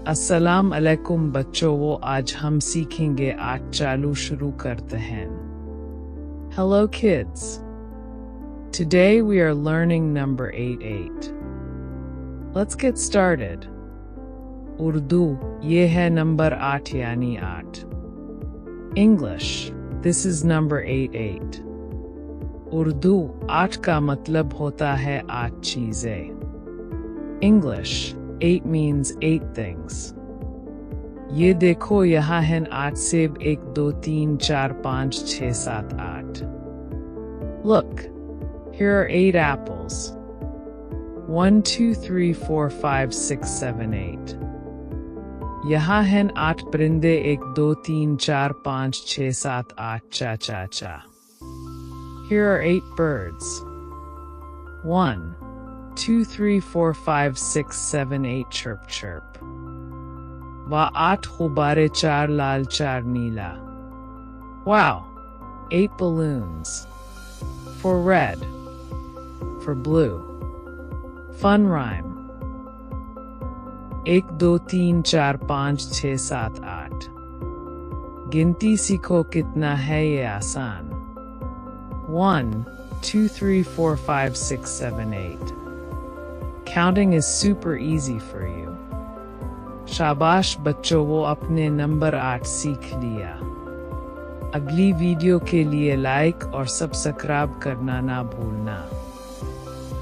अस्सलाम अलैकुम बच्चों, वो आज हम सीखेंगे। आज चालू शुरू करते हैं। Hello kids. Today we are learning number 88. Let's get started. Urdu, ये है नंबर 8 यानी 8. English, this is number 88. Urdu 8 का मतलब होता है 8 चीजें. English, 8 means 8 things. ये देखो यहाँ है 8 सेब, 1 2 3 4 5 6 7 8. Look, here are 8 apples. 1 2 3 4 5 6 7 8. यहाँ है 8 परिंदे, 1 2 3 4 5 6 7 8 चा चा चा. Here are 8 birds. 1 2 3 4 5 6 7 8 chirp chirp. वाह 8 गुब्बारे, 4 लाल 4 नीला. Wow, 8 balloons. 4 red. For blue. Fun rhyme. 1 2 3 4 5 6 7 8. गिनती सीखो, कितना है ये आसान. 1 2 3 4 5 6 7 8. Counting is super easy for you. शाबाश बच्चों, वो अपने नंबर 8 सीख लिया. अगली वीडियो के लिए लाइक और सब्सक्राइब करना ना भूलना.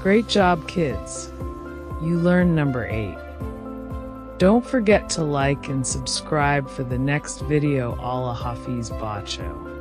Great job kids! You learned number 8. Don't forget to like and subscribe for the next video. Allah Hafiz Bacho.